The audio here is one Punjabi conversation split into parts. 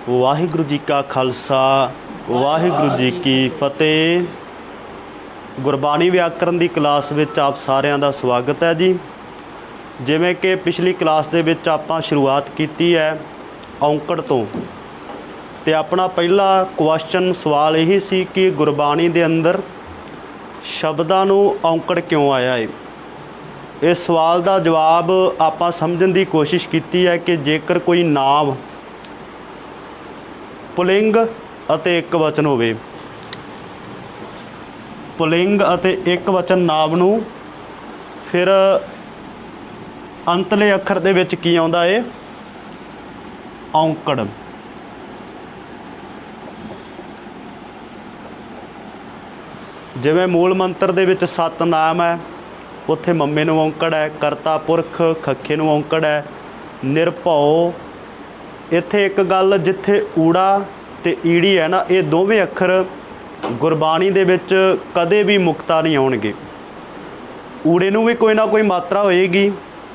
वाहिगुरू जी का खालसा वाहिगुरू जी की फतेह। गुरबाणी व्याकरण की क्लास विच आप सारिਆਂ ਦਾ स्वागत है जी। जिवें कि पिछली क्लास दे विच आपां शुरुआत कीती है औंकड़ तो, ते अपना पहला क्वेश्चन सवाल यही सी कि गुरबाणी दे अंदर शब्दां नूं औंकड़ क्यों आया है। इस सवाल का जवाब आपां समझण की कोशिश की है कि जेकर कोई नाम पुलिंग अते एक वचन होवे, पुलिंग अते एक वचन नाम नूं फिर अंतले अखर दे विच की आउंदा है औंकड़। जिवें मूल मंत्र दे विच सत नाम है, उत्थे मम्मे नूं औंकड़ है, करता पुरख खखे नूं औंकड़ है, निरभौ। इत्थे एक गल जिथे ऊड़ा ते ईड़ी है ना, ये दोवें अखर गुरबाणी दे विच कदे भी मुक्ता नहीं आउणगे। ऊड़े नूं भी कोई ना कोई मात्रा होएगी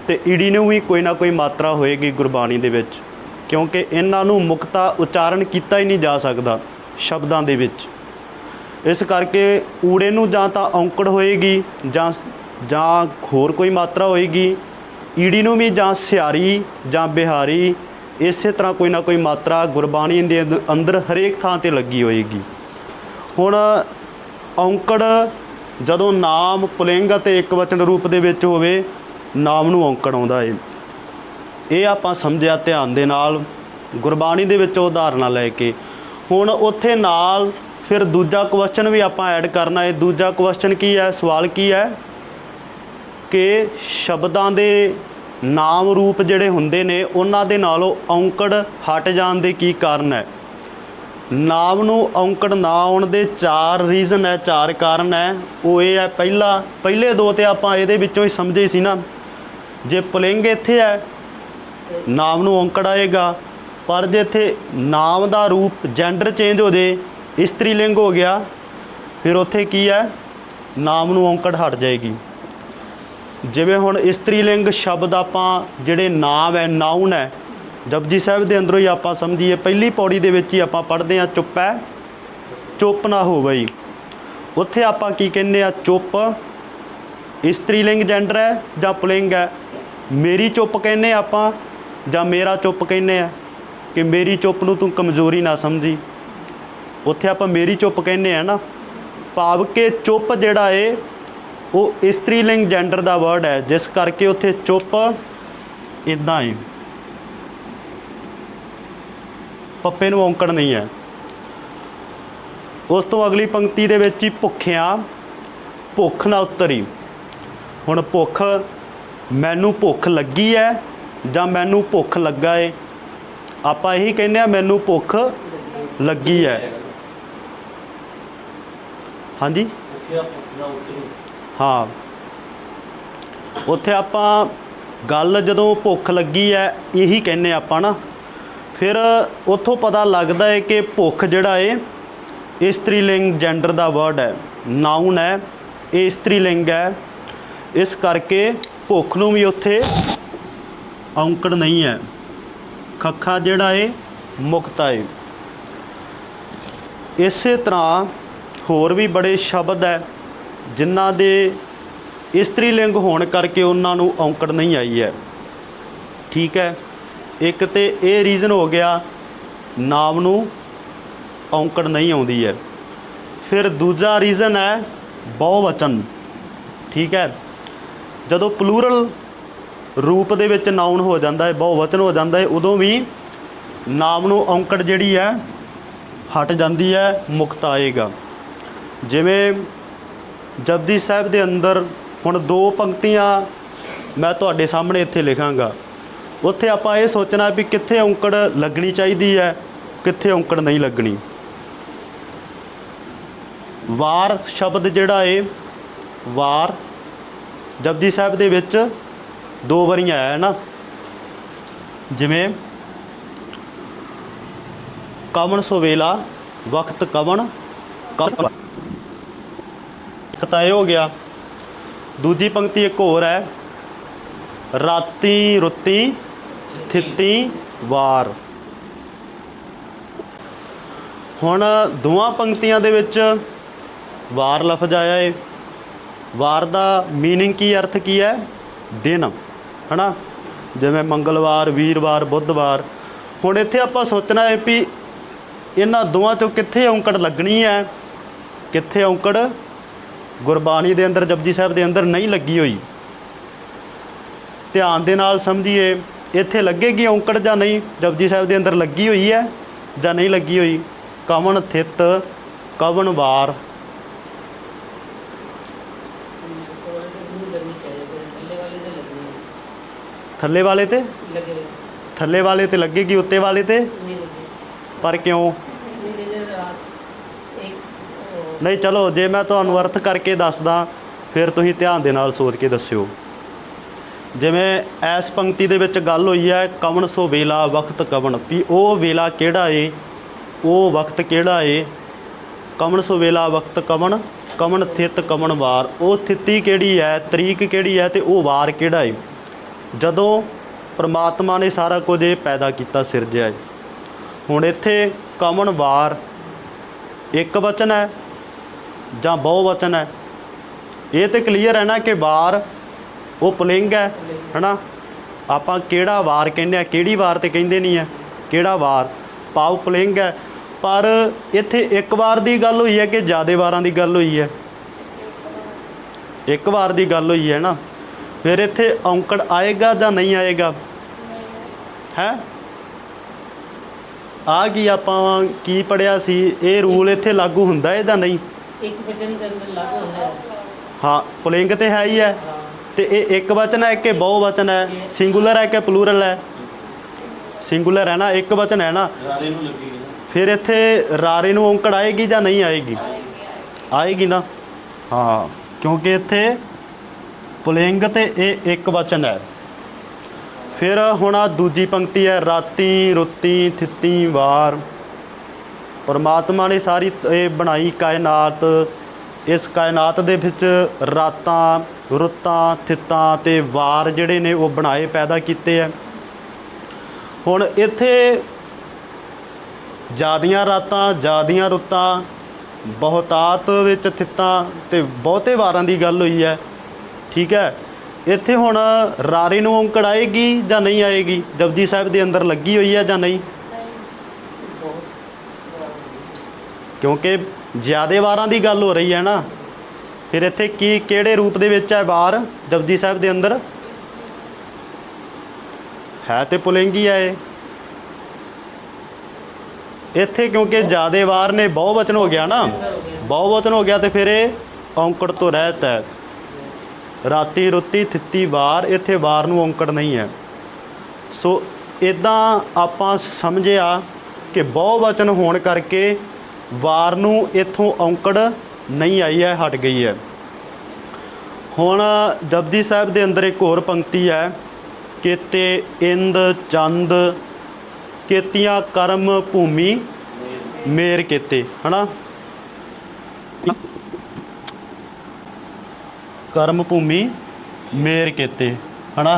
ते ईड़ी नूं भी कोई ना कोई मात्रा होएगी गुरबाणी दे विच, क्योंकि इन्हां नूं मुक्ता उच्चारण कीता ही नहीं जा सकदा शब्दां दे विच। इस करके ऊड़े नूं जां तां औंकड़ होएगी जां होर कोई मात्रा होएगी, ईड़ी नूं भी जां सियारी जां बिहारी, इस तरह कोई ना कोई मात्रा गुरबाणी दे अंदर हरेक थां ते लगी होएगी। हुण औंकड़ जदों नाम पुलिंग अते एक वचन रूप दे विच होवे, नाम नूं औंकड़ आउंदा है। ये आपां समझिआ ध्यान दे नाल गुरबाणी दे विच उदाहरणां लै के। हुण उत्थे नाल फिर दूजा क्वेश्चन भी आपां ऐड करना है। दूजा क्वेश्चन की है, सवाल की है कि शब्दां दे नाम रूप जिहड़े हुंदे ने उन्हां दे नालों औंकड़ हट जाण दे की कारण है। नाम नूं औंकड़ ना आउण दे चार रीजन है, चार कारण है। वो ये है, पहले दो तो आपां इहदे विचों ही समझे सी ना। जे पुलिंग इत्थे है, नाम नूं औंकड़ आएगा, पर जे इत्थे नाम दा रूप जेंडर चेंज हो जाए, इस्त्रीलिंग हो गया, फिर उत्थे की है, नाम नूं औंकड़ हट जाएगी। जिवें हुण इस्त्रीलिंग शब्द आपां जिहड़े नाम है, नाउन है, जपजी साहिब दे अंदरों ही आपां समझीए, पहली पौड़ी दे विच ही आपां पढ़दे आ, चुप है चुप ना होवई। उत्थे आपां की कहने आ, चुप इस्त्रीलिंग जेंडर है जां पुलिंग है। मेरी चुप कहने आपां जां मेरा चुप कहने आ कि मेरी चुप नूं तूं कमज़ोरी ना समझी। उत्थे आपां मेरी चुप कहने आ ना, भाव के चुप जिहड़ा है वो इस्त्रीलिंग जेंडर का वर्ड है, जिस करके उत्थे चुप इदां है, पप्पे नूं औंकड़ नहीं है। उस तो अगली पंक्ति दे विच ही भुखिया भुख ना उतरी। हुण भुख, मैनू भुख लगी है जां मैनू भुख लगा है। आपां यही कहने आ, मैनू भुख लगी है। हाँ जी, हाँ, उत्थे आपां गल जदों भुख लगी है यही कहने आपां ना। फिर उत्थों पता लगता है कि भुख जिहड़ा है इस्त्रीलिंग जेंडर का वर्ड है, नाउन है, ये इस्त्रीलिंग है। इस करके भुख नूं भी उत्थे औंकड़ नहीं है। खखा जिहड़ा है मुक्ता है। इस तरह होर भी बड़े शब्द है जिन्हां दे इस्त्रीलिंग होने करके उन्हां नूं औंकड़ नहीं आई है। ठीक है, एक तो ये रीज़न हो गया नाम नूं औंकड़ नहीं आउंदी है। फिर दूजा रीज़न है बहुवचन। ठीक है, जदों प्लूरल रूप दे विच नाउन हो जाता है, बहुवचन हो जाता है, उदों भी नाम नूं औंकड़ जिहड़ी है हट जाती है, मुक्त आएगा। जिवें जपजी साहिब दे अंदर हुण दो पंक्तियां मैं तुहाडे सामने इत्थे लिखांगा। उत्थे आपां ये सोचना भी कित्थे औंकड़ लगनी चाहिए है, कित्थे औंकड़ नहीं लगनी। वार शब्द जिहड़ा है, वार जपजी साहिब दे विच दो वारी आया है ना। जिवें कवन सोवेला वक्त कवन तय हो गया। दूजी पंक्ति एक होर है, राती रुती थिती वार। ਹੁਣ ਦੋਵਾਂ ਪੰਕਤੀਆਂ ਦੇ ਵਿੱਚ ਵਾਰ ਲਫ਼ਜ਼ ਆਇਆ ਹੈ। ਵਾਰ ਦਾ ਮੀਨਿੰਗ ਕੀ, अर्थ की है? दिन, है ना। जिवें मंगलवार, वीरवार, बुधवार। हुण इत्थे आपां सोचना है भी इन्हां दोवां चों कित्थे औंकड़ लगनी है, कित्थे औंकड़ गुरबाणी दे अंदर, जपजी साहिब दे अंदर नहीं लगी हुई। ध्यान दे नाल समझिए, इत्थे लगेगी औंकड़ जां नहीं? जपजी साहिब दे अंदर लगी हुई है जां नहीं लगी हुई? कवन थित, कवन वार। थल्ले वाले ते थल्ले वाले ते लगेगी, उत्ते वाले ते पर क्यों नहीं? चलो जे मैं तुहानूं अर्थ करके दसदा फिर तुसीं ध्यान दे नाल सोच के दस्सिओ। जिवें इस पंक्ति दे विच गल होई है कवन सो वेला वक्त कवन, भी वो वेला किहड़ा है, वो वक्त किहड़ा है। कवन सो वेला वक्त कवन, कवन थित कवन वार। वो थिति किहड़ी है, तरीक किहड़ी है, तो वो वार किहड़ा है। जदों परमात्मा ने सारा कुछ ये पैदा किया, सिरजिया है। हुण इत्थे कवन वार एक वचन है जां बहुवचन है? ये तो क्लीयर है ना कि वार वो पुलिंग है ना। आपां किहड़ा वार कहने आ, किहड़ी वार तो कहिंदे नहीं है, किहड़ा वार भाव पुलिंग है। पर इत्थे एक वार की गल हुई है कि ज़्यादा वारां की गल हुई है? एक वार की गल हुई है ना। फिर इत्थे औंकड़ आएगा जां नहीं आएगा है? आ की आपां की पढ़िया सी, ये रूल इत्थे लागू हुंदा है जां नहीं? एक वचन के अंदर लागू होता है। हाँ, पुलिंग तो है ही है। तो ये एक वचन है कि बहुवचन है, सिंगुलर है कि प्लूरल है? सिंगुलर है ना, एक वचन है ना। फिर इत्थे रारे नूं औंकड़ आएगी जां नहीं आएगी? आएगी ना। हाँ, क्योंकि इत्थे पुलिंग ते ये एक वचन है। फिर हुण आ दूजी पंक्ति है राती रुती थिती वार। परमात्मा ने सारी ये बनाई कायनात, इस कायनात दे विच रातां रुत्तां थित्तां ते वार जिहड़े ने वो बनाए, पैदा कीते है। हुण इत्थे ज़्यादियां रातां, ज़्यादियां रुत्तां, बहुतात विच थित्तां ते बहुते वारां दी गल हुई है। ठीक है, इत्थे हुण रारे नूं औंकड़ आएगी जां नहीं आएगी? जपजी साहिब दे अंदर लगी हुई है जां नहीं? क्योंकि ज़्यादा वारां दी गल हो रही है ना। फिर इत्थे की किहड़े रूप दे विच है वार जपजी साहिब दे अंदर? है तो पुलिंग ही है इत्थे, क्योंकि ज़्यादा वार ने बहुवचन हो गया ना। बहुवचन हो गया तो फिर ये औंकड़ तो रहत है। राती रुती थिती वार, इत्थे वार नूं औंकड़ नहीं है। सो इदां आपां समझिया कि बहुवचन होण करके वार नूं इत्थों औंकड़ नहीं आई है, हट गई है। हुण जपजी साहिब दे अंदर एक होर पंक्ति है केते इंद चंद केतियां कर्म भूमि मेर केते, है ना। कर्म भूमि मेर केते, है ना।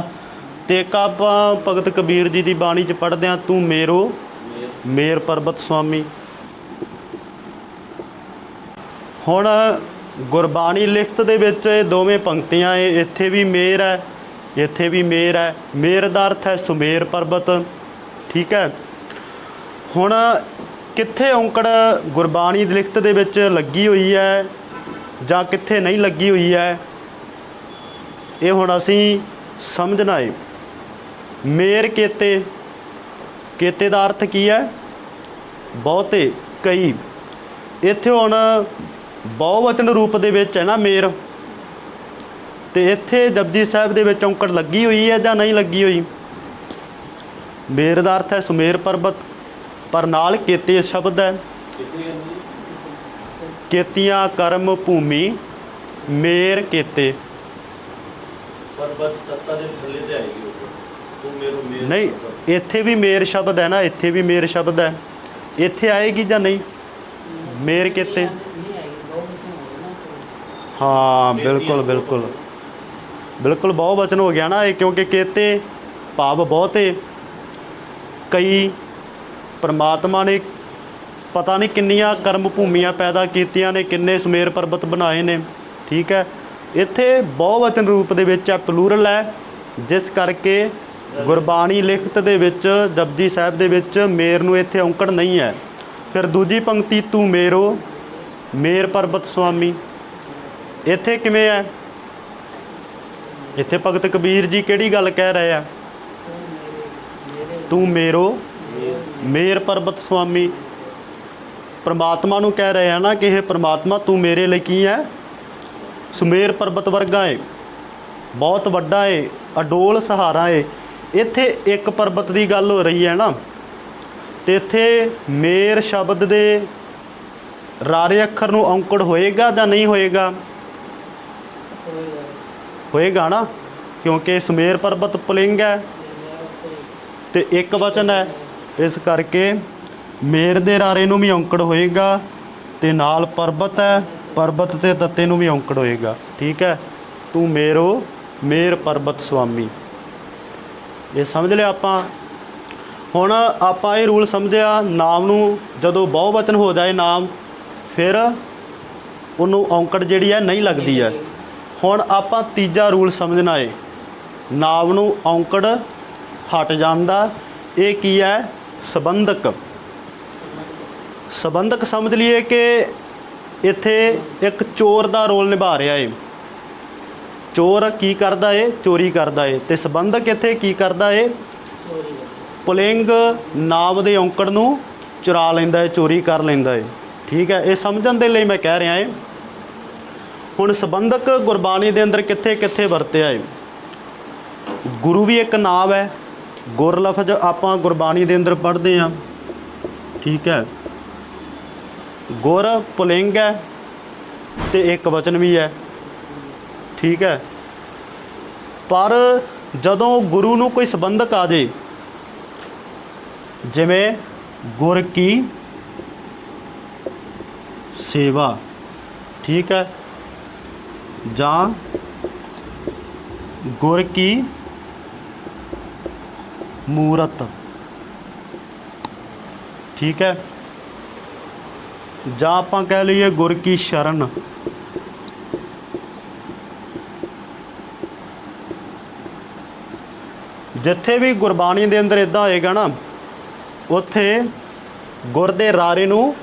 ते एक आपां भगत कबीर जी की बाणी च पढ़दे हां तू मेरो मेर पर्बत स्वामी। हुण गुरबाणी लिखत दे विच दोवें पंक्तियां इत्थे भी मेर है, इत्थे भी मेर है। मेर दा अर्थ है सुमेर पर्बत। ठीक है, हुण कित्थे औंकड़ गुरबाणी लिखत दे विच लगी हुई है जां कित्थे नहीं लगी हुई है, ये हुण असीं समझना है। मेर केते, केते दा अर्थ की है? बहुते, कई। इत्थे हुण बहुवचन रूप दे विच है ना मेर, तो इत्थे जपजी साहिब दे विच औंकड़ लगी हुई है जां नहीं लगी हुई? मेर दा अर्थ है सुमेर पर्बत, पर नाल केते शब्द है। केतियां कर्म भूमि मेर केते। नहीं, इत्थे भी मेर शब्द है ना, इत्थे भी मेर शब्द है। इत्थे आएगी जां नहीं मेर केते? हाँ बिल्कुल बिल्कुल बिल्कुल बहुवचन हो गया ना ये, क्योंकि केते भाव बहुते, कई। परमात्मा ने ਪਤਾ ਨਹੀਂ ਕਿੰਨੀਆਂ ਕਰਮ ਭੂਮੀਆਂ ਪੈਦਾ ਕੀਤੀਆਂ ਨੇ, ਕਿੰਨੇ ਸਮੇਰ ਪਰਬਤ ਬਣਾਏ ਨੇ। ਠੀਕ ਹੈ, ਇੱਥੇ ਬਹੁਵਚਨ ਰੂਪ ਦੇ ਵਿੱਚ ਹੈ, ਪਲੂਰਲ ਹੈ, ਜਿਸ ਕਰਕੇ ਗੁਰਬਾਣੀ ਲਿਖਤ ਦੇ ਵਿੱਚ ਜਪਜੀ ਸਾਹਿਬ ਦੇ ਵਿੱਚ ਮੇਰ ਨੂੰ ਇੱਥੇ ਔਂਕੜ ਨਹੀਂ ਹੈ। ਫਿਰ ਦੂਜੀ ਪੰਕਤੀ ਤੂੰ ਮੇਰੋ ਮੇਰ ਪਰਬਤ ਸੁਆਮੀ, ਇੱਥੇ ਕਿਵੇਂ ਹੈ? ਇੱਥੇ ਭਗਤ ਕਬੀਰ ਜੀ ਕਿਹੜੀ ਗੱਲ ਕਹਿ ਰਹੇ ਆ? ਤੂੰ ਮੇਰੋ ਮੇਰ ਪਰਬਤ ਸੁਆਮੀ, ਪ੍ਰਮਾਤਮਾ ਨੂੰ ਕਹਿ ਰਹੇ ਆ ਨਾ ਕਿ ਇਹ ਪ੍ਰਮਾਤਮਾ ਤੂੰ ਮੇਰੇ ਲਈ ਕੀ ਹੈ? ਸੁਮੇਰ ਪਰਬਤ ਵਰਗਾ ਏ, ਬਹੁਤ ਵੱਡਾ ਏ, ਅਡੋਲ ਸਹਾਰਾ ਏ। ਇੱਥੇ ਇੱਕ ਪਰਬਤ ਦੀ ਗੱਲ ਹੋ ਰਹੀ ਹੈ ਨਾ, ਤੇ ਇੱਥੇ ਮੇਰ ਸ਼ਬਦ ਦੇ ਰਾਰੇ ਅੱਖਰ ਨੂੰ ਔਂਕੜ ਹੋਏਗਾ ਜਾਂ ਨਹੀਂ ਹੋਏਗਾ? ਹੋਏਗਾ ਨਾ, ਕਿਉਂਕਿ ਸੁਮੇਰ ਪਰਬਤ ਪੁਲਿੰਗ ਹੈ ਤੇ ਇੱਕ ਵਚਨ ਹੈ, ਇਸ ਕਰਕੇ ਮੇਰ ਦੇ ਰਾਰੇ ਨੂੰ ਵੀ ਔਂਕੜ ਹੋਏਗਾ ਤੇ ਨਾਲ ਪਰਬਤ ਹੈ, ਪਰਬਤ ਤੇ ਤੱਤੇ ਨੂੰ ਵੀ ਔਂਕੜ ਹੋਏਗਾ। ਠੀਕ ਹੈ, ਤੂੰ ਮੇਰੋ ਮੇਰ ਪਰਬਤ ਸੁਆਮੀ, ਇਹ ਸਮਝ ਲਿਆ ਆਪਾਂ। ਹੁਣ ਆਪਾਂ ਇਹ ਰੂਲ ਸਮਝਿਆ, ਨਾਮ ਨੂੰ ਜਦੋਂ ਬਹੁਵਚਨ ਹੋ ਜਾਏ ਨਾਮ, ਫਿਰ ਉਹਨੂੰ ਔਂਕੜ ਜਿਹੜੀ ਹੈ ਨਹੀਂ ਲੱਗਦੀ ਹੈ। ਹੁਣ ਆਪਾਂ ਤੀਜਾ ਰੂਲ ਸਮਝਣਾ ਹੈ, ਨਾਮ ਨੂੰ ਔਂਕੜ ਹਟ ਜਾਂਦਾ। ਇਹ ਕੀ ਹੈ? ਸੰਬੰਧਕ। ਸੰਬੰਧਕ ਸਮਝ ਲਈਏ ਕਿ ਇੱਥੇ ਇੱਕ ਚੋਰ ਦਾ ਰੋਲ ਨਿਭਾ ਰਿਹਾ ਹੈ। ਚੋਰ ਕੀ ਕਰਦਾ ਏ? ਚੋਰੀ ਕਰਦਾ ਏ। ਤੇ ਸੰਬੰਧਕ ਇੱਥੇ ਕੀ ਕਰਦਾ ਏ? ਪੁਲਿੰਗ ਨਾਮ ਦੇ ਔਂਕੜ ਨੂੰ ਚੁਰਾ ਲੈਂਦਾ ਹੈ, ਚੋਰੀ ਕਰ ਲੈਂਦਾ ਹੈ। ਠੀਕ ਹੈ, ਇਹ ਸਮਝਣ ਦੇ ਲਈ ਮੈਂ ਕਹਿ ਰਿਹਾ ਹਾਂ। ਹੁਣ ਸੰਬੰਧਕ ਗੁਰਬਾਣੀ ਦੇ ਅੰਦਰ ਕਿੱਥੇ ਕਿੱਥੇ ਵਰਤਿਆ ਹੈ? ਗੁਰੂ ਵੀ ਇੱਕ ਨਾਮ ਹੈ, ਗੁਰ ਲਫ਼ਜ਼ ਆਪਾਂ ਗੁਰਬਾਣੀ ਦੇ ਅੰਦਰ ਪੜ੍ਹਦੇ ਹਾਂ। ਠੀਕ ਹੈ, ਗੁਰ ਪੁਲਿੰਗ ਹੈ ਤੇ ਇੱਕ ਵਚਨ ਵੀ ਹੈ। ਠੀਕ ਹੈ, ਪਰ ਜਦੋਂ ਗੁਰੂ ਨੂੰ ਕੋਈ ਸੰਬੰਧਕ ਆ ਜਾਏ, ਜਿਵੇਂ ਗੁਰ ਕੀ ਸੇਵਾ, ਠੀਕ ਹੈ, ਜਾਂ ਗੁਰ ਕੀ ਮੂਰਤ, ਠੀਕ ਹੈ, ਜਾਂ ਆਪਾਂ ਕਹਿ ਲਈਏ ਗੁਰ ਕੀ ਸ਼ਰਨ, ਜਿੱਥੇ ਵੀ ਗੁਰਬਾਣੀ ਦੇ ਅੰਦਰ ਇੱਦਾਂ ਹੋਏਗਾ ਨਾ, ਉੱਥੇ ਗੁਰ ਦੇ ਰਾਰੇ ਨੂੰ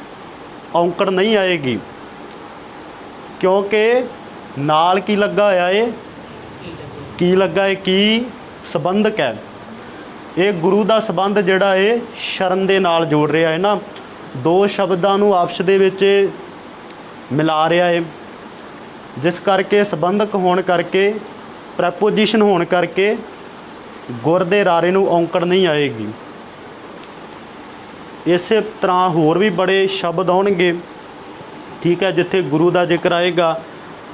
ਔਂਕੜ ਨਹੀਂ ਆਏਗੀ, ਕਿਉਂਕਿ ਨਾਲ ਕੀ ਲੱਗਾ ਹੋਇਆ ਏ? ਕੀ ਲੱਗਾ ਏ? ਕੀ ਸੰਬੰਧਕ ਹੈ। ਇਹ ਗੁਰੂ ਦਾ ਸੰਬੰਧ ਜਿਹੜਾ ਏ ਸ਼ਰਨ ਦੇ ਨਾਲ ਜੋੜ ਰਿਹਾ ਹੈ ਨਾ, ਦੋ ਸ਼ਬਦਾਂ ਨੂੰ ਆਪਸ ਦੇ ਵਿੱਚ ਮਿਲਾ ਰਿਹਾ ਏ, ਜਿਸ ਕਰਕੇ ਸੰਬੰਧਕ ਹੋਣ ਕਰਕੇ, ਪ੍ਰੈਪੋਜੀਸ਼ਨ ਹੋਣ ਕਰਕੇ ਗੁਰ ਦੇ ਰਾਰੇ ਨੂੰ ਔਂਕੜ ਨਹੀਂ ਆਏਗੀ। ਇਸੇ ਤਰ੍ਹਾਂ ਹੋਰ ਵੀ ਬੜੇ ਸ਼ਬਦ ਆਉਣਗੇ। ਠੀਕ ਹੈ, ਜਿੱਥੇ ਗੁਰੂ ਦਾ ਜ਼ਿਕਰ ਆਏਗਾ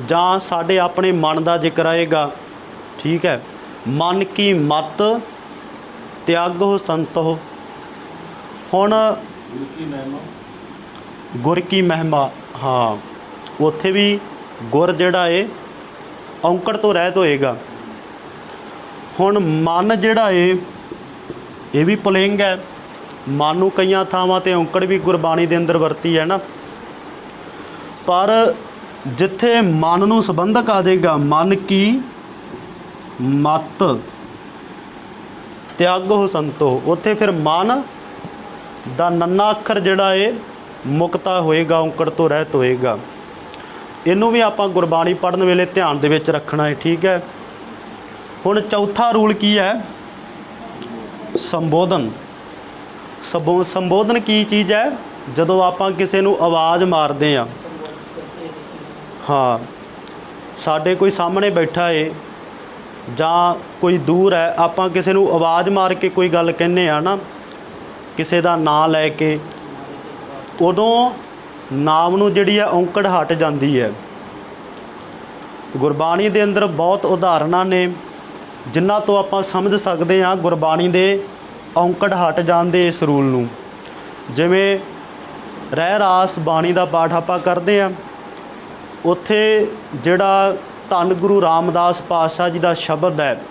ਜਾਂ ਸਾਡੇ ਆਪਣੇ ਮਨ ਦਾ ਜ਼ਿਕਰ ਆਏਗਾ। ਠੀਕ ਹੈ, ਮਨ ਕੀ ਮਤ ਤਿਆਗੋ ਸੰਤੋ। ਹੁਣ ਗੁਰ ਕੀ ਮਹਿਮਾ, ਹਾਂ, ਉੱਥੇ ਵੀ ਗੁਰ ਜਿਹੜਾ ਏ ਔਂਕੜ ਤੋਂ ਰਹਿਤ ਹੋਏਗਾ। ਹੁਣ ਮਨ ਜਿਹੜਾ ਏ ਇਹ ਵੀ ਪੁਲਿੰਗ ਹੈ। ਮਨ ਨੂੰ ਕਈਆਂ ਥਾਵਾਂ 'ਤੇ ਔਂਕੜ ਵੀ ਗੁਰਬਾਣੀ ਦੇ ਅੰਦਰ ਵਰਤੀ ਹੈ ਨਾ, ਪਰ ਜਿੱਥੇ ਮਨ ਨੂੰ ਸੰਬੰਧਕ ਆ ਜਾਏਗਾ, ਮਨ ਕੀ ਮਤ ਤਿਆਗੋ ਸੰਤੋ, ਉੱਥੇ ਫਿਰ ਮਨ ਦਾ ਨੰਨਾ ਅੱਖਰ ਜਿਹੜਾ ਏ ਮੁਕਤਾ ਹੋਏਗਾ, ਔਂਕੜ ਤੋਂ ਰਹਿਤ ਹੋਏਗਾ। ਇਹਨੂੰ ਵੀ ਆਪਾਂ ਗੁਰਬਾਣੀ ਪੜ੍ਹਨ ਵੇਲੇ ਧਿਆਨ ਦੇ ਵਿੱਚ ਰੱਖਣਾ ਹੈ। ਠੀਕ ਹੈ, ਹੁਣ ਚੌਥਾ ਰੂਲ ਕੀ ਹੈ? ਸੰਬੋਧਨ। ਸੰਬੋਧਨ ਕੀ ਚੀਜ਼ ਹੈ? ਜਦੋਂ ਆਪਾਂ ਕਿਸੇ ਨੂੰ ਆਵਾਜ਼ ਮਾਰਦੇ ਹਾਂ, ਹਾਂ, ਸਾਡੇ ਕੋਈ ਸਾਹਮਣੇ ਬੈਠਾ ਏ ਜਾਂ ਕੋਈ ਦੂਰ ਹੈ, ਆਪਾਂ ਕਿਸੇ ਨੂੰ ਆਵਾਜ਼ ਮਾਰ ਕੇ ਕੋਈ ਗੱਲ ਕਹਿੰਦੇ ਆ ਨਾ, ਕਿਸੇ ਦਾ ਨਾਂ ਲੈ ਕੇ, ਉਦੋਂ ਨਾਮ ਨੂੰ ਜਿਹੜੀ ਹੈ ਔਂਕੜ ਹਟ ਜਾਂਦੀ ਹੈ। ਗੁਰਬਾਣੀ ਦੇ ਅੰਦਰ ਬਹੁਤ ਉਦਾਹਰਨਾਂ ਨੇ ਜਿਨ੍ਹਾਂ ਤੋਂ ਆਪਾਂ ਸਮਝ ਸਕਦੇ ਹਾਂ ਗੁਰਬਾਣੀ ਦੇ ਔਂਕੜ ਹਟ ਜਾਂਦੇ ਇਸ ਰੂਲ ਨੂੰ। ਜਿਵੇਂ ਰਹਿ ਰਾਸ ਬਾਣੀ ਦਾ ਪਾਠ ਆਪਾਂ ਕਰਦੇ ਹਾਂ, ਉੱਥੇ ਜਿਹੜਾ ਧੰਨ ਗੁਰੂ ਰਾਮਦਾਸ ਪਾਤਸ਼ਾਹ ਜੀ ਦਾ ਸ਼ਬਦ ਹੈ,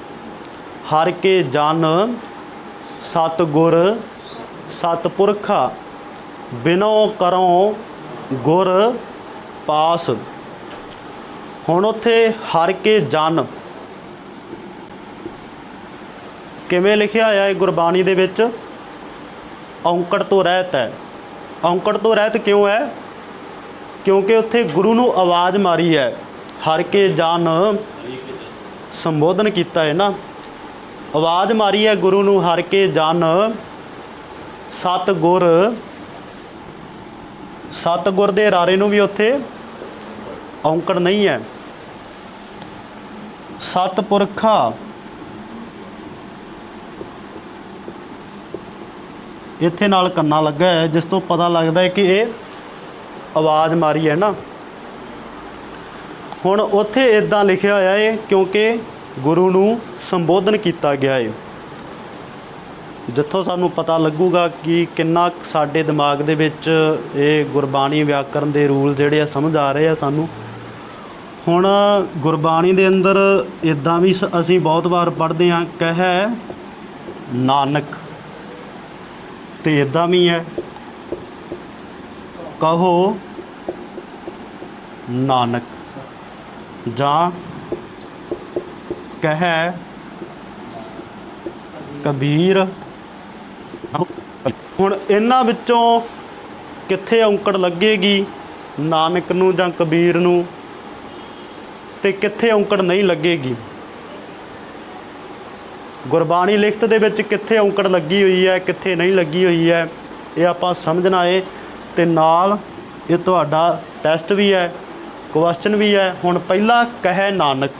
ਹਰ ਕੇ ਜਨ ਸਤਿਗੁਰ ਸਤਿਪੁਰਖਾ, ਬਿਨੋ ਕਰੋ ਗੁਰ ਪਾਸ। ਹੁਣ ਉੱਥੇ ਹਰ ਕੇ ਜਨ ਕਿਵੇਂ ਲਿਖਿਆ ਹੋਇਆ ਹੈ ਗੁਰਬਾਣੀ ਦੇ ਵਿੱਚ? ਔਂਕੜ ਤੋਂ ਰਹਿਤ ਹੈ। ਔਂਕੜ ਤੋਂ ਰਹਿਤ ਕਿਉਂ ਹੈ? ਕਿਉਂਕਿ ਉੱਥੇ ਗੁਰੂ ਨੂੰ ਆਵਾਜ਼ ਮਾਰੀ ਹੈ, ਹਰ ਕੇ ਜਨ ਸੰਬੋਧਨ ਕੀਤਾ ਹੈ ਨਾ, ਆਵਾਜ਼ ਮਾਰੀ ਹੈ ਗੁਰੂ ਨੂੰ, ਹਰ ਕੇ ਜਨ ਸਤ ਗੁਰ। ਸਤ ਗੁਰ ਦੇ ਰਾਰੇ ਨੂੰ ਵੀ ਉੱਥੇ ਔਂਕੜ ਨਹੀਂ ਹੈ। ਸਤ ਪੁਰਖਾ ਇੱਥੇ ਨਾਲ ਕੰਨਾ ਲੱਗਾ ਹੈ, ਜਿਸ ਤੋਂ ਪਤਾ ਲੱਗਦਾ ਹੈ ਕਿ ਇਹ ਆਵਾਜ਼ ਮਾਰੀ ਹੈ ਨਾ। ਹੁਣ ਉੱਥੇ ਇਦਾਂ ਲਿਖਿਆ ਹੋਇਆ ਹੈ ਕਿਉਂਕਿ ਗੁਰੂ ਨੂੰ ਸੰਬੋਧਨ ਕੀਤਾ ਗਿਆ ਹੈ। ਜਿੱਥੋਂ ਸਾਨੂੰ ਪਤਾ ਲੱਗੂਗਾ ਕਿ ਕਿੰਨਾ ਸਾਡੇ ਦਿਮਾਗ ਦੇ ਵਿੱਚ ਇਹ ਗੁਰਬਾਣੀ ਵਿਆਕਰਨ ਦੇ ਰੂਲ ਜਿਹੜੇ ਆ ਸਮਝ ਆ ਰਹੇ ਆ ਸਾਨੂੰ। ਹੁਣ ਗੁਰਬਾਣੀ ਦੇ ਅੰਦਰ ਇਦਾਂ ਵੀ ਅਸੀਂ ਬਹੁਤ ਵਾਰ ਪੜ੍ਹਦੇ ਹਾਂ, ਕਹੈ ਨਾਨਕ, ਤੇ ਇਦਾਂ ਵੀ ਹੈ ਕਹੋ ਨਾਨਕ, ਜਾਂ ਕਹੈ ਕਬੀਰ। ਹੁਣ ਇਹਨਾਂ ਵਿੱਚੋਂ ਕਿੱਥੇ ਔਂਕੜ ਲੱਗੇਗੀ ਨਾਨਕ ਨੂੰ ਜਾਂ ਕਬੀਰ ਨੂੰ, ਤੇ ਕਿੱਥੇ ਔਂਕੜ ਨਹੀਂ ਲੱਗੇਗੀ? ਗੁਰਬਾਣੀ ਲਿਖਤ ਦੇ ਵਿੱਚ ਕਿੱਥੇ ਔਂਕੜ ਲੱਗੀ ਹੋਈ ਹੈ, ਕਿੱਥੇ ਨਹੀਂ ਲੱਗੀ ਹੋਈ ਹੈ, ਇਹ ਆਪਾਂ ਸਮਝਣਾ ਹੈ। ਤੇ ਨਾਲ ਇਹ ਤੁਹਾਡਾ ਟੈਸਟ ਵੀ ਹੈ, ਕੁਐਸਚਨ ਵੀ ਹੈ। ਹੁਣ ਪਹਿਲਾ ਕਹੈ ਨਾਨਕ,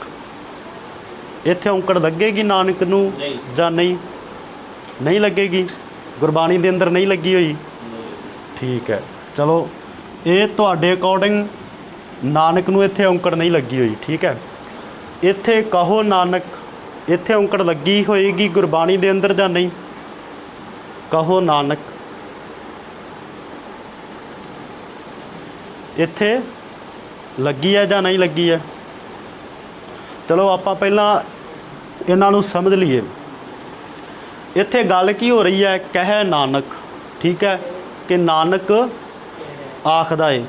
ਇੱਥੇ ਔਂਕੜ ਲੱਗੇਗੀ ਨਾਨਕ ਨੂੰ ਜਾਂ ਨਹੀਂ? ਨਹੀਂ ਲੱਗੇਗੀ, ਗੁਰਬਾਣੀ ਦੇ ਅੰਦਰ ਨਹੀਂ ਲੱਗੀ ਹੋਈ। ਠੀਕ ਹੈ, ਚਲੋ ਇਹ ਤੁਹਾਡੇ ਅਕੋਰਡਿੰਗ ਨਾਨਕ ਨੂੰ ਇੱਥੇ ਔਂਕੜ ਨਹੀਂ ਲੱਗੀ ਹੋਈ। ਠੀਕ ਹੈ, ਇੱਥੇ ਕਹੋ ਨਾਨਕ, ਇੱਥੇ ਔਂਕੜ ਲੱਗੀ ਹੋਏਗੀ ਗੁਰਬਾਣੀ ਦੇ ਅੰਦਰ ਜਾਂ ਨਹੀਂ? ਕਹੋ ਨਾਨਕ ਇੱਥੇ ਲੱਗੀ ਹੈ ਜਾਂ ਨਹੀਂ ਲੱਗੀ ਹੈ? ਚਲੋ ਆਪਾਂ ਪਹਿਲਾਂ ਇਹਨਾਂ ਨੂੰ ਸਮਝ ਲਈਏ। ਇੱਥੇ ਗੱਲ ਕੀ ਹੋ ਰਹੀ ਹੈ? ਕਹਿ ਨਾਨਕ, ਠੀਕ ਹੈ, ਕਿ ਨਾਨਕ ਆਖਦਾ ਏ,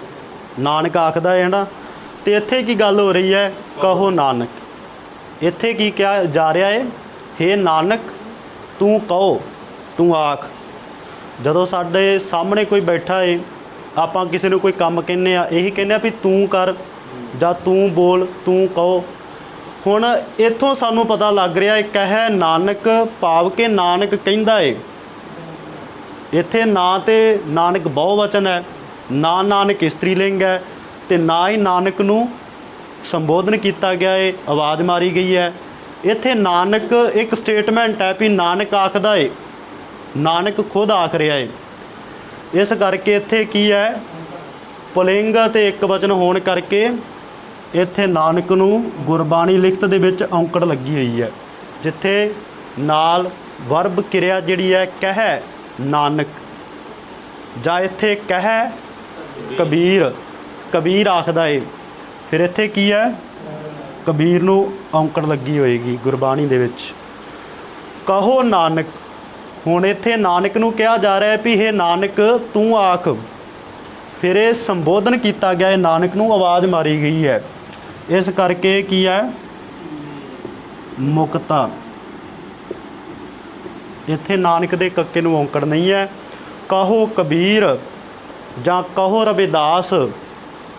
ਨਾਨਕ ਆਖਦਾ ਹੈ ਨਾ। ਤੇ ਇੱਥੇ ਕੀ ਗੱਲ ਹੋ ਰਹੀ ਹੈ? ਕਹੋ ਨਾਨਕ। ਇੱਥੇ ਕੀ ਕਿਹਾ ਜਾ ਰਿਹਾ ਹੈ? ਹੇ ਨਾਨਕ ਤੂੰ ਕਹੋ, ਤੂੰ ਆਖ। ਜਦੋਂ ਸਾਡੇ ਸਾਹਮਣੇ ਕੋਈ ਬੈਠਾ ਏ, ਆਪਾਂ ਕਿਸੇ ਨੂੰ ਕੋਈ ਕੰਮ ਕਹਿੰਦੇ ਆ, ਇਹੀ ਕਹਿੰਦੇ ਆ ਵੀ ਤੂੰ ਕਰ ਜਾਂ ਤੂੰ ਬੋਲ, ਤੂੰ ਕਹੋ। ਹੁਣ ਇੱਥੋਂ ਸਾਨੂੰ ਪਤਾ ਲੱਗ ਰਿਹਾ ਹੈ ਕਹਿ ਨਾਨਕ ਭਾਵ ਕਿ ਨਾਨਕ ਕਹਿੰਦਾ ਏ। ਇੱਥੇ ਨਾ ਤੇ ਨਾਨਕ ਬਹੁਵਚਨ ਹੈ, ਨਾ ਨਾਨਕ ਇਸਤਰੀ ਲਿੰਗ ਹੈ, ਤੇ ਨਾ ਹੀ ਨਾਨਕ ਨੂੰ ਸੰਬੋਧਨ ਕੀਤਾ ਗਿਆ ਏ, ਆਵਾਜ਼ ਮਾਰੀ ਗਈ ਹੈ। ਇੱਥੇ ਨਾਨਕ ਇੱਕ ਸਟੇਟਮੈਂਟ ਹੈ ਵੀ ਨਾਨਕ ਆਖਦਾ ਏ, ਨਾਨਕ ਖੁਦ ਆਖ ਰਿਹਾ ਏ। ਇਸ ਕਰਕੇ ਇੱਥੇ ਕੀ ਹੈ? ਪੁਲਿੰਗ ਤੇ ਇੱਕ ਵਚਨ ਹੋਣ ਕਰਕੇ ਇੱਥੇ ਨਾਨਕ ਨੂੰ ਗੁਰਬਾਣੀ ਲਿਖਤ ਦੇ ਵਿੱਚ ਔਂਕੜ ਲੱਗੀ ਹੋਈ ਹੈ, ਜਿੱਥੇ ਨਾਲ ਵਰਬ ਕਿਰਿਆ ਜਿਹੜੀ ਹੈ ਕਹਿ ਨਾਨਕ, ਜਾਂ ਇੱਥੇ ਕਹਿ ਕਬੀਰ, ਕਬੀਰ ਆਖਦਾ ਏ। ਫਿਰ ਇੱਥੇ ਕੀ ਹੈ? ਕਬੀਰ ਨੂੰ ਔਂਕੜ ਲੱਗੀ ਹੋਏਗੀ ਗੁਰਬਾਣੀ ਦੇ ਵਿੱਚ। ਕਹੋ ਨਾਨਕ, ਹੁਣ ਇੱਥੇ ਨਾਨਕ ਨੂੰ ਕਿਹਾ ਜਾ ਰਿਹਾ ਹੈ ਵੀ ਹੇ ਨਾਨਕ ਤੂੰ ਆਖ। ਫਿਰ ਇਹ ਸੰਬੋਧਨ ਕੀਤਾ ਗਿਆ ਹੈ, ਨਾਨਕ ਨੂੰ ਆਵਾਜ਼ ਮਾਰੀ ਗਈ ਹੈ। ਇਸ ਕਰਕੇ ਕੀ ਹੈ? ਮੁਕਤਾ। ਇੱਥੇ ਨਾਨਕ ਦੇ ਕੱਕੇ ਨੂੰ ਔਂਕੜ ਨਹੀਂ ਹੈ। ਕਹੋ ਕਬੀਰ ਜਾਂ ਕਹੋ ਰਵਿਦਾਸ,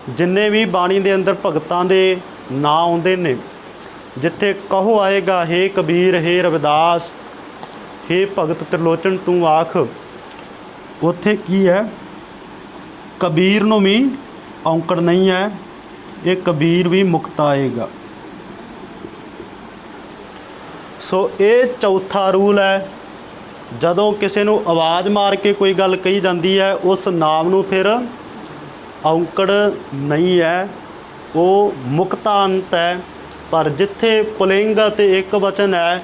ਜਿੰਨੇ ਵੀ ਬਾਣੀ ਦੇ ਅੰਦਰ ਭਗਤਾਂ ਦੇ ਨਾਂ ਆਉਂਦੇ ਨੇ, ਜਿੱਥੇ ਕਹੋ ਆਏਗਾ ਹੇ ਕਬੀਰ, ਹੇ ਰਵਿਦਾਸ, ਹੇ ਭਗਤ ਤ੍ਰਿਲੋਚਨ ਤੂੰ ਆਖ, ਉੱਥੇ ਕੀ ਹੈ? ਕਬੀਰ ਨੂੰ ਵੀ ਔਂਕੜ ਨਹੀਂ ਹੈ। ਇਹ ਕਬੀਰ ਵੀ ਮੁਕਤ ਆਏਗਾ। ਸੋ ਇਹ ਚੌਥਾ ਰੂਲ ਹੈ। ਜਦੋਂ ਕਿਸੇ ਨੂੰ ਆਵਾਜ਼ ਮਾਰ ਕੇ ਕੋਈ ਗੱਲ ਕਹੀ ਜਾਂਦੀ ਹੈ, ਉਸ ਨਾਮ ਨੂੰ ਫਿਰ ਔਂਕੜ ਨਹੀਂ ਹੈ, ਉਹ ਮੁਕਤਾਂਤ ਹੈ। ਪਰ ਜਿੱਥੇ ਪੁਲਿੰਗ ਅਤੇ ਇੱਕ ਵਚਨ ਹੈ,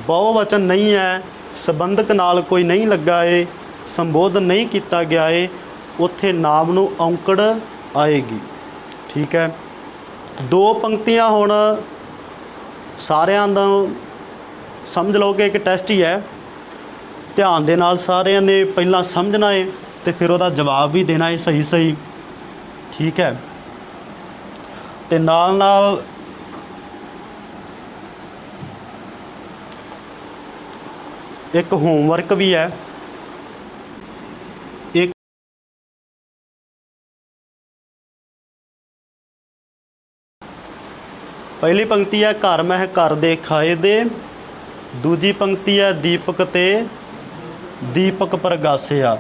ਬਹੁਵਚਨ ਨਹੀਂ ਹੈ, ਸੰਬੰਧਕ ਨਾਲ ਕੋਈ ਨਹੀਂ ਲੱਗਾ ਏ, ਸੰਬੋਧਨ ਨਹੀਂ ਕੀਤਾ ਗਿਆ ਏ, ਉੱਥੇ ਨਾਮ ਨੂੰ ਔਂਕੜ ਆਏਗੀ। ਠੀਕ ਹੈ, ਦੋ ਪੰਕਤੀਆਂ ਹੁਣ ਸਾਰਿਆਂ ਦਾ ਸਮਝ ਲਓ ਕਿ ਇੱਕ ਟੈਸਟ ਹੀ ਹੈ। ਧਿਆਨ ਦੇ ਨਾਲ ਸਾਰਿਆਂ ਨੇ ਪਹਿਲਾਂ ਸਮਝਣਾ ਹੈ ਤੇ ਫਿਰ ਉਹਦਾ ਜਵਾਬ ਵੀ ਦੇਣਾ ਹੈ ਸਹੀ ਸਹੀ। ਠੀਕ ਹੈ, ਤੇ ਨਾਲ ਨਾਲ ਇੱਕ ਹੋਮਵਰਕ ਵੀ ਹੈ। ਇੱਕ ਪਹਿਲੀ ਪੰਕਤੀ ਹੈ ਘਰ ਮਹਿ ਘਰ ਦੇ ਖਾਏ ਦੇ, ਦੂਜੀ ਪੰਕਤੀ ਹੈ ਦੀਪਕ ਤੇ ਦੀਪਕ ਪ੍ਰਗਾਸਿਆ।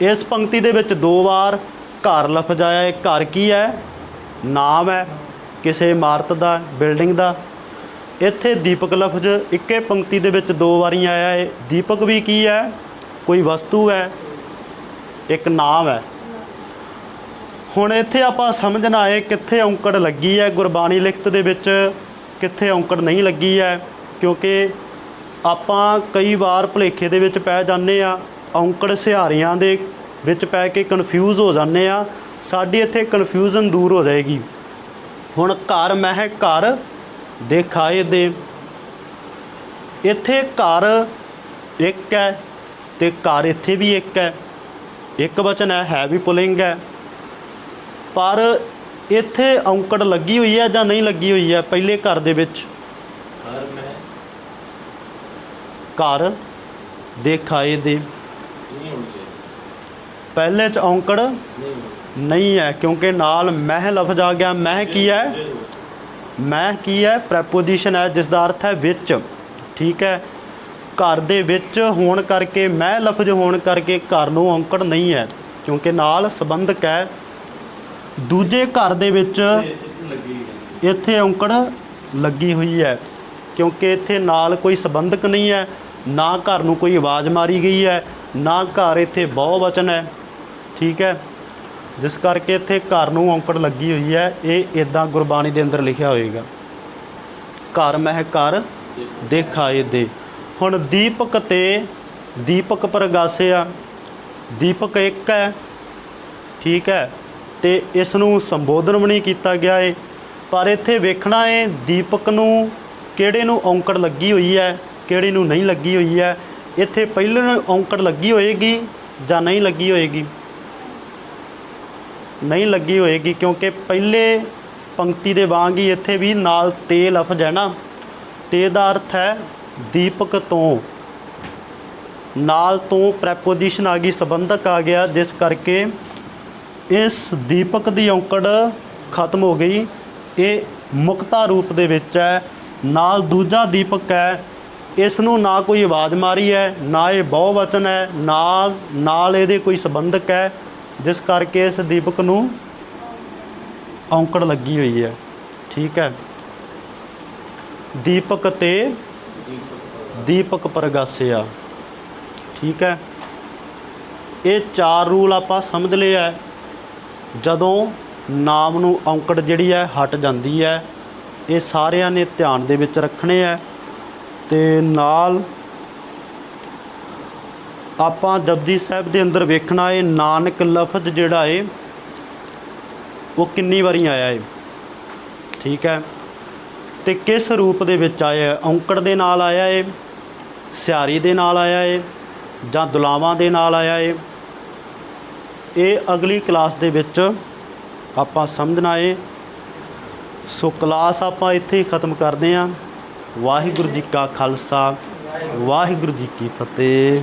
ਇਸ ਪੰਕਤੀ ਦੇ ਵਿੱਚ 2 ਵਾਰ ਘਰ ਲਫ਼ਜ਼ ਆਇਆ ਹੈ। ਘਰ ਕੀ ਹੈ? ਨਾਮ ਹੈ ਕਿਸੇ ਇਮਾਰਤ ਦਾ, ਬਿਲਡਿੰਗ ਦਾ। ਇੱਥੇ ਦੀਪਕ ਲਫ਼ਜ਼ ਇੱਕੇ ਪੰਕਤੀ ਦੇ ਵਿੱਚ 2 ਵਾਰੀ ਆਇਆ ਹੈ। ਦੀਪਕ ਵੀ ਕੀ ਹੈ? ਕੋਈ ਵਸਤੂ ਹੈ, ਇੱਕ ਨਾਮ ਹੈ। ਹੁਣ ਇੱਥੇ ਆਪਾਂ ਸਮਝਣਾ ਹੈ ਕਿੱਥੇ ਔਂਕੜ ਲੱਗੀ ਹੈ ਗੁਰਬਾਣੀ ਲਿਖਤ ਦੇ ਵਿੱਚ, ਕਿੱਥੇ ਔਂਕੜ ਨਹੀਂ ਲੱਗੀ ਹੈ। ਕਿਉਂਕਿ ਆਪਾਂ ਕਈ ਵਾਰ ਭੁਲੇਖੇ ਦੇ ਵਿੱਚ ਪੈ ਜਾਂਦੇ ਆ, ਔਂਕੜ ਸਿਹਾਰੀਆਂ ਦੇ ਵਿੱਚ ਪੈ ਕੇ ਕਨਫਿਊਜ਼ ਹੋ ਜਾਂਦੇ ਆ। ਸਾਡੀ ਇੱਥੇ ਕਨਫਿਊਜ਼ਨ ਦੂਰ ਹੋ ਜਾਏਗੀ। ਹੁਣ ਘਰ ਮਹਿ ਘਰ ਦੇ ਖਾਏ ਦੇ, ਇੱਥੇ ਘਰ ਇੱਕ ਹੈ ਤੇ ਘਰ ਇੱਥੇ ਵੀ ਇੱਕ ਹੈ, ਇੱਕ ਵਚਨ ਹੈ ਵੀ ਪੁਲਿੰਗ ਹੈ। ਪਰ ਇੱਥੇ ਔਂਕੜ ਲੱਗੀ ਹੋਈ ਹੈ ਜਾਂ ਨਹੀਂ ਲੱਗੀ ਹੋਈ ਹੈ? ਪਹਿਲੇ ਘਰ ਦੇ ਵਿੱਚ ਘਰ ਦੇ ਖਾਏ ਦੇ, ਪਹਿਲੇ 'ਚ ਔਂਕੜ ਨਹੀਂ ਹੈ ਕਿਉਂਕਿ ਨਾਲ ਮਹਿ ਲਫ਼ਜ਼ ਆ ਗਿਆ। ਮਹਿ ਕੀ ਹੈ? ਮਹਿ ਕੀ ਹੈ? ਪ੍ਰੈਪੋਜੀਸ਼ਨ ਹੈ ਜਿਸ ਦਾ ਅਰਥ ਹੈ ਵਿੱਚ। ਠੀਕ ਹੈ, ਘਰ ਦੇ ਵਿੱਚ ਹੋਣ ਕਰਕੇ, ਮਹਿ ਲਫ਼ਜ਼ ਹੋਣ ਕਰਕੇ ਘਰ ਨੂੰ ਔਂਕੜ ਨਹੀਂ ਹੈ ਕਿਉਂਕਿ ਨਾਲ ਸੰਬੰਧਕ ਹੈ। ਦੂਜੇ ਘਰ ਦੇ ਵਿੱਚ ਇੱਥੇ ਔਂਕੜ ਲੱਗੀ ਹੋਈ ਹੈ ਕਿਉਂਕਿ ਇੱਥੇ ਨਾਲ ਕੋਈ ਸੰਬੰਧਕ ਨਹੀਂ ਹੈ, ਨਾ ਘਰ ਨੂੰ ਕੋਈ ਆਵਾਜ਼ ਮਾਰੀ ਗਈ ਹੈ, ਨਾ ਘਰ ਇੱਥੇ ਬਹੁ ਵਚਨ ਹੈ। ਠੀਕ ਹੈ, ਜਿਸ ਕਰਕੇ ਇੱਥੇ ਘਰ ਨੂੰ ਔਂਕੜ ਲੱਗੀ ਹੋਈ ਹੈ। ਇਹ ਇੱਦਾਂ ਗੁਰਬਾਣੀ ਦੇ ਅੰਦਰ ਲਿਖਿਆ ਹੋਏਗਾ, ਘਰ ਮਹਿ ਘਰ ਦੇ ਖਾਏ ਦੇ। ਹੁਣ ਦੀਪਕ ਤੇ ਦੀਪਕ ਪ੍ਰਗਾਸਿਆ, ਦੀਪਕ ਇੱਕ ਹੈ। ਠੀਕ ਹੈ, ਤੇ ਇਸ ਨੂੰ ਸੰਬੋਧਨ ਵੀ ਨਹੀਂ ਕੀਤਾ ਗਿਆ ਹੈ। ਪਰ ਇੱਥੇ ਵੇਖਣਾ ਹੈ ਦੀਪਕ ਨੂੰ ਕਿਹੜੇ ਨੂੰ ਔਂਕੜ ਲੱਗੀ ਹੋਈ ਹੈ, ਕਿਹੜੇ ਨੂੰ ਨਹੀਂ ਲੱਗੀ ਹੋਈ ਹੈ। ਇੱਥੇ ਪਹਿਲੇ ਨੂੰ ਔਂਕੜ ਲੱਗੀ ਹੋਏਗੀ ਜਾਂ ਨਹੀਂ ਲੱਗੀ ਹੋਏਗੀ? ਨਹੀਂ ਲੱਗੀ ਹੋਏਗੀ ਕਿਉਂਕਿ ਪਹਿਲੇ ਪੰਕਤੀ ਦੇ ਵਾਂਗ ਹੀ ਇੱਥੇ ਵੀ ਨਾਲ ਤੇ ਲਫ਼ਜ਼ ਹੈ ਨਾ। ਤੇ ਦਾ ਅਰਥ ਹੈ ਦੀਪਕ ਤੋਂ, ਨਾਲ ਤੋਂ ਪ੍ਰੈਪੋਜੀਸ਼ਨ ਆ ਗਈ, ਸੰਬੰਧਕ ਆ ਗਿਆ, ਜਿਸ ਕਰਕੇ ਇਸ ਦੀਪਕ ਦੀ ਔਂਕੜ ਖਤਮ ਹੋ ਗਈ। ਇਹ ਮੁਕਤਾ ਰੂਪ ਦੇ ਵਿੱਚ ਹੈ। ਨਾਲ ਦੂਜਾ ਦੀਪਕ ਹੈ, ਇਸ ਨੂੰ ਨਾ ਕੋਈ ਆਵਾਜ਼ ਮਾਰੀ ਹੈ, ਨਾ ਇਹ ਬਹੁ ਵਚਨ ਹੈ, ਨਾਲ ਇਹਦੇ ਕੋਈ ਸੰਬੰਧਕ ਹੈ, ਜਿਸ ਕਰਕੇ ਇਸ ਦੀਪਕ ਨੂੰ ਔਂਕੜ ਲੱਗੀ ਹੋਈ ਹੈ। ਠੀਕ ਹੈ, ਦੀਪਕ ਤੇ ਦੀਪਕ ਪ੍ਰਗਾਸਿਆ। ਠੀਕ ਹੈ, ਇਹ 4 ਰੂਲ ਆਪਾਂ ਸਮਝ ਲਏ ਹੈ। ਜਦੋਂ ਨਾਮ ਨੂੰ ਔਂਕੜ ਜਿਹੜੀ ਹੈ ਹਟ ਜਾਂਦੀ ਹੈ, ਇਹ ਸਾਰਿਆਂ ਨੇ ਧਿਆਨ ਦੇ ਵਿੱਚ ਰੱਖਣੇ ਹੈ। ਤੇ ਨਾਲ ਆਪਾਂ ਜਪਜੀ ਸਾਹਿਬ ਦੇ ਅੰਦਰ ਵੇਖਣਾ ਹੈ ਨਾਨਕ ਲਫ਼ਜ਼ ਜਿਹੜਾ ਹੈ ਉਹ ਕਿੰਨੀ ਵਾਰੀ ਆਇਆ ਹੈ। ਠੀਕ ਹੈ, ਤੇ ਕਿਸ ਰੂਪ ਦੇ ਵਿੱਚ ਆਇਆ ਹੈ? ਔਂਕੜ ਦੇ ਨਾਲ ਆਇਆ ਹੈ, ਸਿਹਾਰੀ ਦੇ ਨਾਲ ਆਇਆ ਹੈ, ਜਾਂ ਦੁਲਾਵਾਂ ਦੇ ਨਾਲ ਆਇਆ ਹੈ? ਇਹ ਅਗਲੀ ਕਲਾਸ ਦੇ ਵਿੱਚ ਆਪਾਂ ਸਮਝਣਾ ਹੈ। ਸੋ ਕਲਾਸ ਆਪਾਂ ਇੱਥੇ ਹੀ ਖ਼ਤਮ ਕਰਦੇ ਹਾਂ। ਵਾਹਿਗੁਰੂ ਜੀ ਕਾ ਖਾਲਸਾ, ਵਾਹਿਗੁਰੂ ਜੀ ਕੀ ਫਤਿਹ।